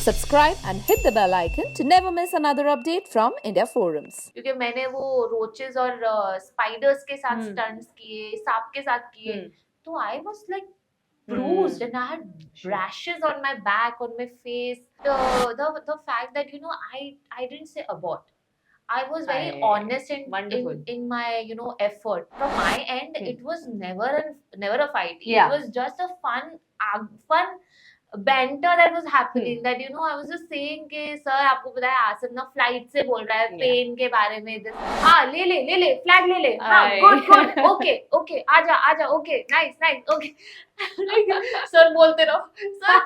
Subscribe and hit the bell icon to never miss another update from India Forums. क्योंकि मैंने वो रोचेस और spiders के साथ स्टंट्स किए, सांप के साथ किए, तो I was like bruised and I had rashes on my back, on my face. The fact that I didn't say abort. I was very honest in my effort. From my end, it was never a fight. Yeah. It was just a fun banter that was happening. That I was just saying कि sir आपको पता है आसिफ ना flight से बोल रहा है pen के बारे में. हाँ ले फ्लैग ले हाँ good okay आजा okay nice okay. सर बोलते रहो sir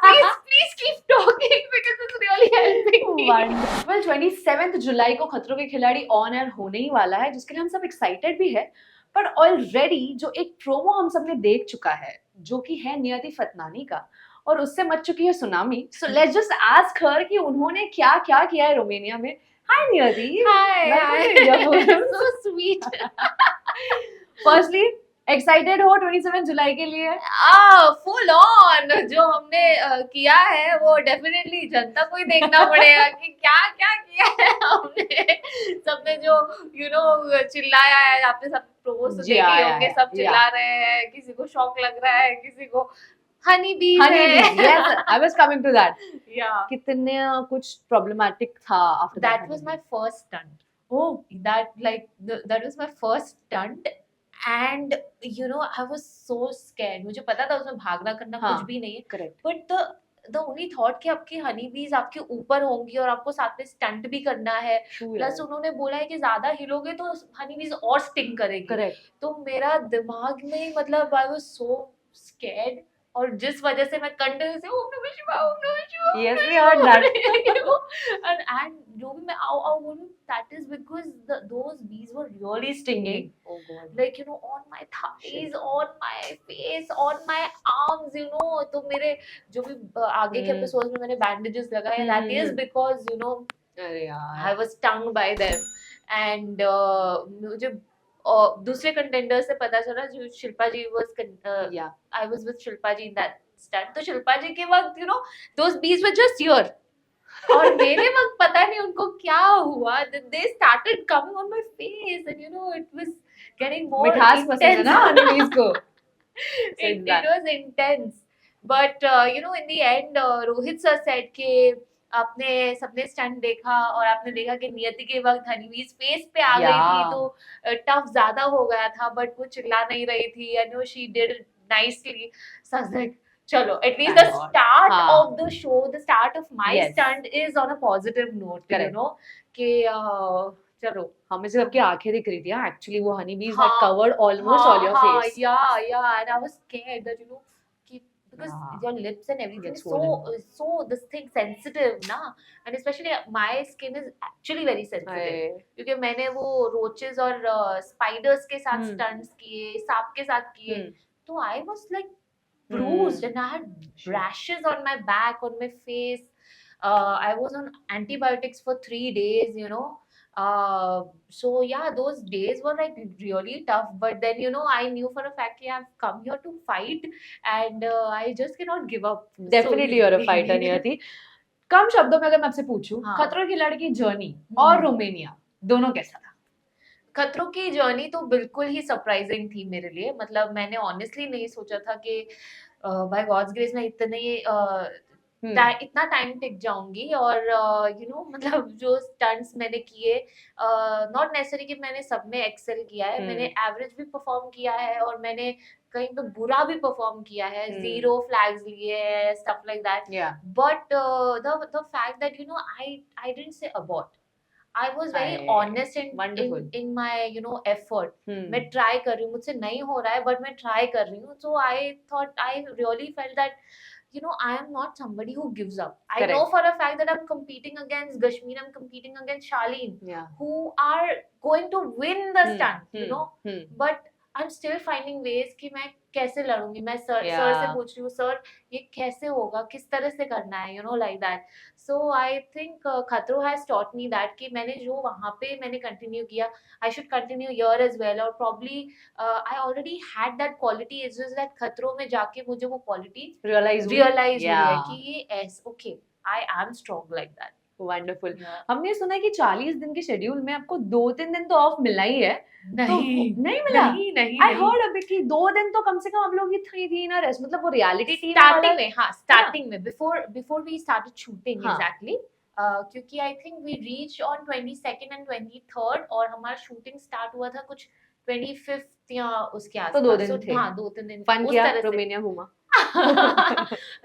please keep talking because it's really helping me. Well, 27th जुलाई को खतरों के खिलाड़ी ऑन एयर होने ही वाला है, जिसके लिए हम सब एक्साइटेड भी है. पर ऑलरेडी जो एक प्रोमो हम सब ने देख चुका है, जो कि है नियति फतनानी का, और उससे मच चुकी है tsunami. So let's just ask her कि उन्होंने क्या क्या किया है रोमानिया में. हाय नियति. Hi. So sweet. Firstly excited हो 27 जुलाई के लिए? फुल ऑन जो हमने किया है वो डेफिनेटली जनता को ही देखना पड़ेगा कि क्या क्या किया है हमने. सबने जो चिल्लाया है, आपने सब प्रोमोस देखे होंगे, सब चिल्ला रहे हैं, किसी को शॉक लग रहा है, किसी को हनी बी है. Yes, I was coming to that. Yeah. कितने कुछ problematic था after that. That was my first stunt. Oh, that was my first stunt. And I was so scared. मुझे पता था उसमें भागना करना कुछ भी नहीं है. correct. But the only thought कि आपकी हनी बीज आपके ऊपर होंगी और आपको साथ में स्टंट भी करना है. प्लस उन्होंने बोला है कि ज्यादा हिलोगे तो हनी बीज और स्टिंग करेगी. Correct. तो मेरा दिमाग में मतलब I was so scared. और जिस वजह से मैं कंटिन्यू से ओम नमः शिवाय Yes, we heard that. and जो भी मैं आओ बोलूं, that is because those bees were really stinging. Oh God. Like on my thighs, on my face, on my arms, तो मेरे जो भी आगे के एपिसोड्स में मैंने बैंडेजेस लगाए, that is because अरे यार, I was stung by them. And मुझे दूसरे कंटेंडर से पता चला जो शिल्पा जी was I was with Shilpa ji in that stunt. तो शिल्पा जी के वक्त those bees were just here. और मेरे वक्त पता नहीं उनको क्या हुआ. They started coming on my face and it was getting more मिठास पसंद है ना हनी बीज को. it was intense. But in the end Rohit sir said कि आपने सबने स्टंट देखा और आपने देखा कि नियति के वक्त हनीबीज फेस पे आ गई थी तो टफ ज्यादा हो गया था, बट वो चिल्ला नहीं रही थी. I know she did nicely. So like चलो at least the start of the show, the start of my stunt is on a positive note. कि चलो हमें से सबकी आंखें दिख रही थी. एक्चुअली वो हनी बीज had covered almost all your face. Yeah, and I was scared that because your lips and everything is so this thing sensitive na, and especially my skin is actually very sensitive क्योंकि मैंने वो roaches और spiders के साथ stunts किए, सांप के साथ किए, तो I was like bruised and I had rashes on my back, on my face. I was on antibiotics for 3 days. So yeah, those days were like really tough, but then I knew for a fact that I've come here to fight and I just cannot give up. Definitely you're a fighter नियति. कम शब्दों में अगर मैं आपसे पूछूं, खतरों के खिलाड़ी की जर्नी और रोमानिया दोनों कैसा था? खतरों की जर्नी तो बिल्कुल ही सरप्राइजिंग थी मेरे लिए. मतलब मैंने ऑनेस्टली नहीं सोचा था कि बाय गॉड्स ग्रेस मैं इतना टाइम टिक जाऊंगी. और मतलब जो स्टंट्स मैंने किए, नॉट नेसेसरी कि मैंने सब में एक्सेल किया है. मैंने एवरेज भी परफॉर्म किया है और मैंने कहीं पे बुरा भी परफॉर्म किया है. 0 फ्लैग्स लिए हैं, stuff like that. But the fact that I didn't say abort. I was very honest in my effort. मैं ट्राई कर रही हूँ, मुझसे नहीं हो रहा है बट मैं ट्राई कर रही हूँ. So I really felt that I am not somebody who gives up. I know for a fact that I'm competing against Gashmir, I'm competing against Shaleen, who are going to win the stunt, but I'm still finding ways कि मैं कैसे लड़ूंगी. मैं sir से पूछ रही हूँ, sir ये कैसे होगा, किस तरह से करना है, like that. So I think खतरों has taught me that कि मैंने जो वहाँ पे मैंने continue किया, I should continue here as well. और probably I already had that quality. It's just that खतरों में जाके मुझे वो quality realize हुई है कि ये okay, I am strong like that. Wonderful. Yeah. हमने सुना है कि 40 दिन के शेड्यूल में आपको 2-3 दिन तो ऑफ मिला ही है। नहीं नहीं मिला? नहीं नहीं आई हर्ड अभी कि 2 दिन तो कम से कम आप लोग की थी ना रेस्ट, मतलब वो रियलिटी टीवी स्टार्टिंग वाला। में, हाँ स्टार्टिंग में बिफोर वी स्टार्टेड शूटिंग हाँ। एग्जैक्टली, क्योंकि I think we reach on 22nd and 23rd और हमारा शूटिंग स्टार्ट हुआ था कुछ 25th या उसके आसपास। 2 दिन थे। हाँ 2-3 दिन फन उस किया, तरह से। रोमानिया घूमा।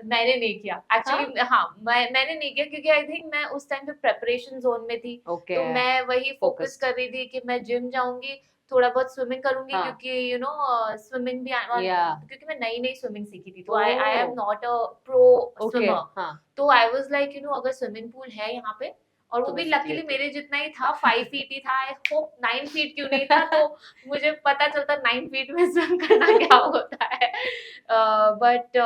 मैंने नहीं किया एक्चुअली। हाँ मैंने नहीं किया क्योंकि आई थिंक मैं उस टाइम पे प्रेपरेशन जोन में थी। ओके। तो मैं वही फोकस Focused. कर रही थी कि मैं जिम जाऊंगी, थोड़ा बहुत स्विमिंग करूंगी, हाँ। क्योंकि यू नो स्विमिंग भी Yeah. क्योंकि मैं नई नई स्विमिंग सीखी थी, तो I am Oh. Not a pro okay. Swimmer. हाँ। तो आई वाज लाइक अगर स्विमिंग पूल है यहाँ पे, और वो तो भी बस लकीली ये मेरे जितना ही था, 5 फीट ही था। आई होप 9 फीट क्यों नहीं था, तो मुझे पता चलता 9 फीट में स्विम करना क्या होता है। बट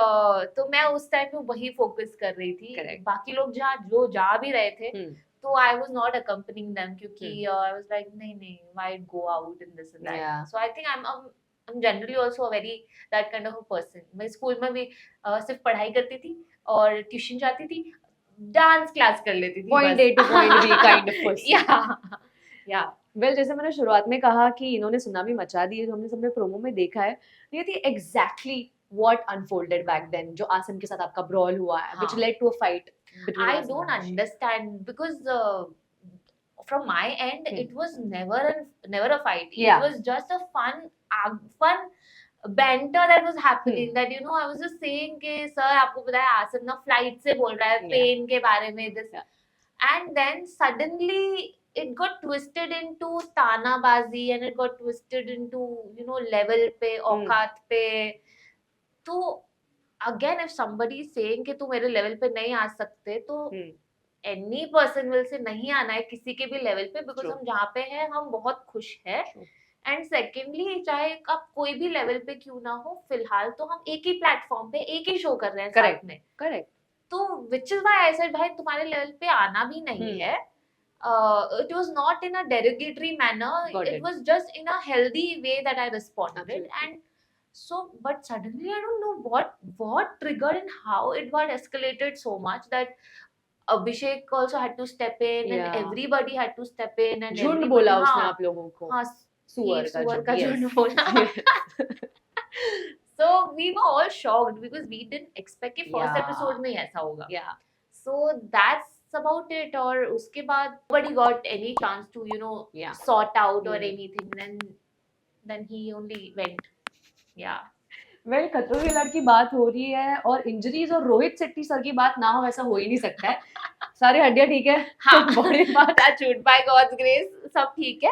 तो मैं उस टाइम पे वही फोकस कर रही थी। Correct. बाकी लोग जो जा भी रहे थे, हम्म। तो I was not accompanying them, क्योंकि आई वाज लाइक नहीं why go out in this and Yeah. That. So I think I'm generally also a very that kind of a person. मैं स्कूल में भी सिर्फ पढ़ाई करती थी और ट्यूशन जाती थी, डांस क्लास कर लेती थी। Point A to point B kind of person. या वेल जैसे मैंने शुरुआत में कहा कि इन्होंने सुनामी मचा दी है, जो हमने सबने प्रोमो में देखा है, ये थी exactly what unfolded back then, जो आसिम के साथ आपका ब्रॉल हुआ है, व्हिच हाँ। Led to a fight between I don't understand because from my end it was never a fight. Yeah. It was just a fun banter that was happening. That I was just saying कि sir आपको पता है आसिम ना flight से बोल रहा है Yeah. Plane के बारे में this, Yeah. and then suddenly it got twisted into तानाबाजी and it got twisted into level पे औकात पे। तो again if somebody is saying कि तू मेरे लेवल पे नहीं आ सकते, तो एनी पर्सन विल से नहीं आना है किसी के भी लेवल पे, बिकॉज True. हम जहाँ पे हैं हम बहुत खुश हैं। एंड सेकेंडली चाहे आप कोई भी लेवल पे क्यों ना हो, फिलहाल तो हम एक ही प्लेटफॉर्म पे एक ही शो कर रहे हैं Correct. साथ में। करेक्ट। तो which is why I said भाई तुम्हारे लेवल पे आना भी नहीं है। It was not in a derogatory manner. Got It it. was just in a healthy way that I responded. Absolutely. And so, but suddenly I don't know what triggered and how it got escalated so much that Abhishek also had to step in, and Yeah. everybody had to step in, and झुंड everybody- बोला उसने हाँ, आप लोगों को। हाँ, सुअर सुअर का yes. झुंड बोला। So we were all shocked because we didn't expect कि first Yeah. episode में ही ऐसा होगा। Yeah. So that's about it. और उसके बाद nobody got any chance to Yeah. sort out or Hmm. anything. Then he only went. Yeah. Well खतरों के खिलाड़ी की बात हो रही है और इंजरीज और रोहित शेट्टी सर की बात ना हो ऐसा हो ही नहीं सकता है। सारी हड्डियां ठीक है? हाँ, बॉडी बात that's it. By God's grace सब ठीक है।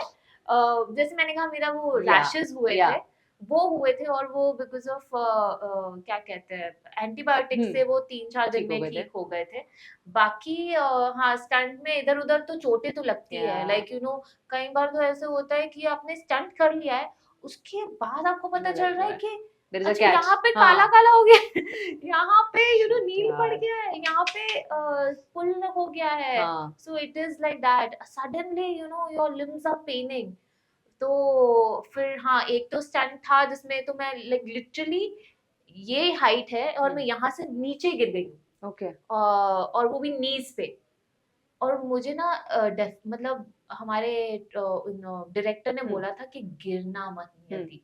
जैसे मैंने कहा मेरा वो Yeah. रैशेस हुए Yeah. थे, वो हुए थे, और वो बिकॉज ऑफ क्या कहते हैं एंटीबायोटिक्स से वो 3-4 दिन ठीक हो में गए थे। ठीक हो गए थे। बाकी हाँ स्टंट में इधर उधर तो चोटें तो लगती है। Yeah. लाइक कई बार तो ऐसे होता है कि आपने स्टंट कर लिया है, उसके बाद आपको पता चल रहा है कि There is a अच्छा catch. यहाँ पे हाँ. काला काला हो गया, यहाँ पे नील यार. पड़ गया है, यहाँ पे पुल हो गया है। हाँ. So it is like that. Suddenly, your limbs are paining. तो फिर हाँ एक तो स्टंट था जिसमें तो मैं लाइक लिटरली ये हाइट है और मैं यहाँ से नीचे गिर गई हूँ। Okay. और वो भी नीज पे। और मुझे ना मतलब हमारे डायरेक्टर ने बोला था कि गिरना मत नियति,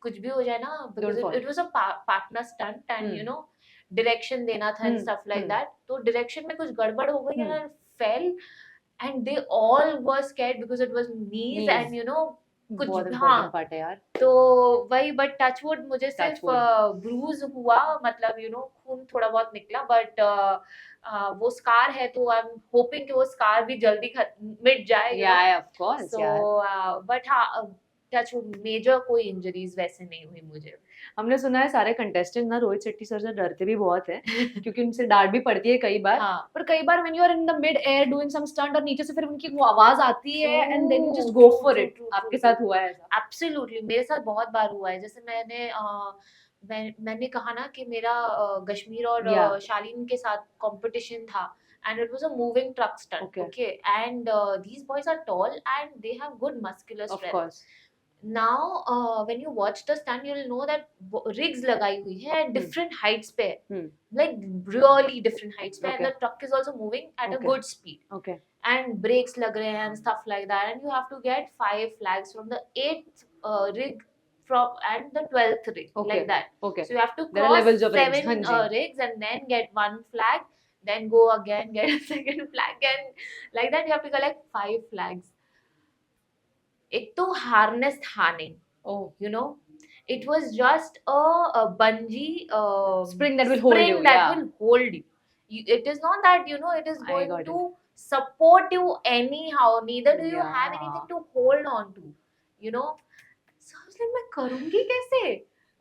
कुछ भी हो जाए ना, because it was a partner stunt and direction देना था and stuff like that. तो डायरेक्शन में कुछ गड़बड़ हो गई and I fell and they all were scared because it was knees and कुछ बहुत हाँ important part है यार। तो वही, बट टचवुड मुझे सिर्फ ब्रूज हुआ, मतलब खून थोड़ा बहुत निकला, बट वो स्कार है तो आई एम होपिंग कि वो स्कार भी जल्दी मिट जाए। Yeah, of course. So but हाँ टचवुड मेजर कोई इंजरीज वैसे नहीं हुई मुझे। हमने सुना है सारे कंटेस्टेंट ना रोहित शेट्टी सर से डरते भी बहुत हैं क्योंकि उनसे डांट भी पड़ती है कई बार। हाँ. पर कई बार when you are in the mid air doing some stunt और नीचे से फिर उनकी वो आवाज आती है and then you just go for it. आपके साथ हुआ है ऐसा? एब्सोल्युटली मेरे साथ बहुत बार हुआ है। जैसे मैंने कहा ना कि मेरा कश्मीर और शालीन के साथ कंपटीशन था and it was a moving truck stunt. Okay. And these boys are tall and they have good muscular strength. Of course. now when you watch the stunt you'll know that rigs लगाई हुई है and different heights पे है, Hmm. like really different heights पे, and Okay. the truck is also moving at a Okay. good speed, Okay. and brakes लग रहे हैं and stuff like that, and you have to get 5 flags from the 8th rig from and the 12th rig, Okay. like that. Okay. So you have to There are cross levels of rigs, 7 हाँ जी. rigs and then get 1 flag, then go again, get a second flag, and like that you have to collect 5 flags. एक तो harness था नहीं, Oh. you know, it was just a bungee Spring that will hold you, that yeah. will hold you. It is not that, you know, it is I going got to support you anyhow, neither do you Yeah. have anything to hold on to, you know. So I was like, मैं करूँगी कैसे?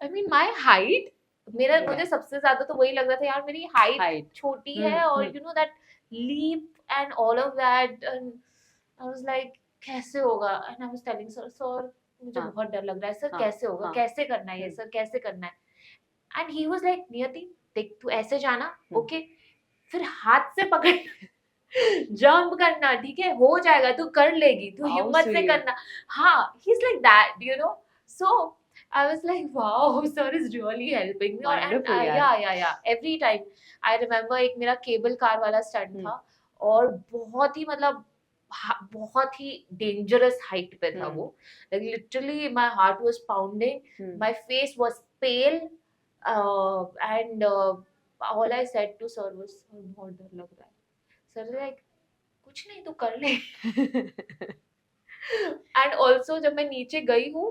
I mean, my height, मेरा Yeah. मुझे सबसे ज्यादा तो वही लग रहा था यार, मेरी height Height. छोटी Hmm, है, और hmm. you know that leap and all of that, and I was like कैसे होगा, and I was telling sir मुझे हाँ. बहुत डर लग रहा है सर, हाँ, कैसे होगा, हाँ. कैसे करना है ये सर, कैसे करना है, and he was like नियति देख तू ऐसे जाना, ओके, फिर हाथ से पकड़ जंप करना, ठीक है, हो जाएगा, तू कर लेगी, तू How हिम्मत से sweet. करना, हाँ, he's like that, you know. So I was like, wow, sir is really helping me. And Wonderful, यार. yeah, every time I remember एक मेरा केबल कार वाला स्टंट था, और बहुत ही मतलब बहुत ही डेंजरस हाइट पे था वो, like literally my heart was pounding, my face was pale, and all I said to sir was, sir बहुत डर लग रहा है, सर लाइक कुछ नहीं तू कर ले, एंड ऑल्सो जब मैं नीचे गई हूँ,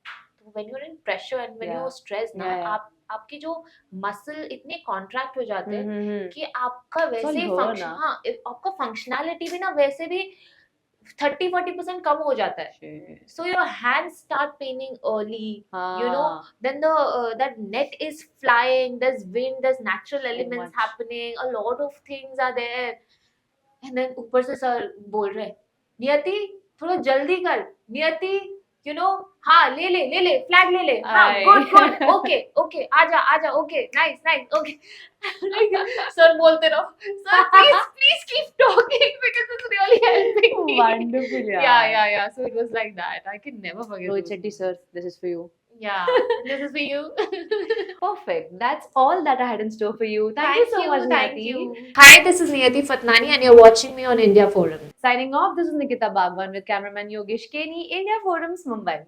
तो when you are in pressure and when you are stress ना, आप आपके जो मसल इतने कॉन्ट्रैक्ट हो जाते हैं कि आपका वैसे ही फंक्शन, हाँ, आपका फंक्शनैलिटी भी ना वैसे भी 30-40% कम हो जाता है. So your hands start paining early, you know, then the that net is flying, there's wind, there's natural elements happening, a lot of things are there, and then ऊपर से सर बोल रहे नियति थोड़ा जल्दी कर, नियति you know, हाँ ले ले फ्लैग ले ले, हाँ गुड ओके आजा ओके नाइस ओके, सर बोलते रहो, sir please keep talking because it's really helping me. Wonderful, yeah, so it was like that. I can never forget. Rohit Shetty sir, this is for you. Yeah, this is for you. Perfect. That's all that I had in store for you. Thank you so much, thank Niyati. you. Hi, this is Niyati Fatnani and you're watching me on India Forum. Signing off, this is Nikita Bagwan with cameraman Yogesh Keni, India Forums, Mumbai.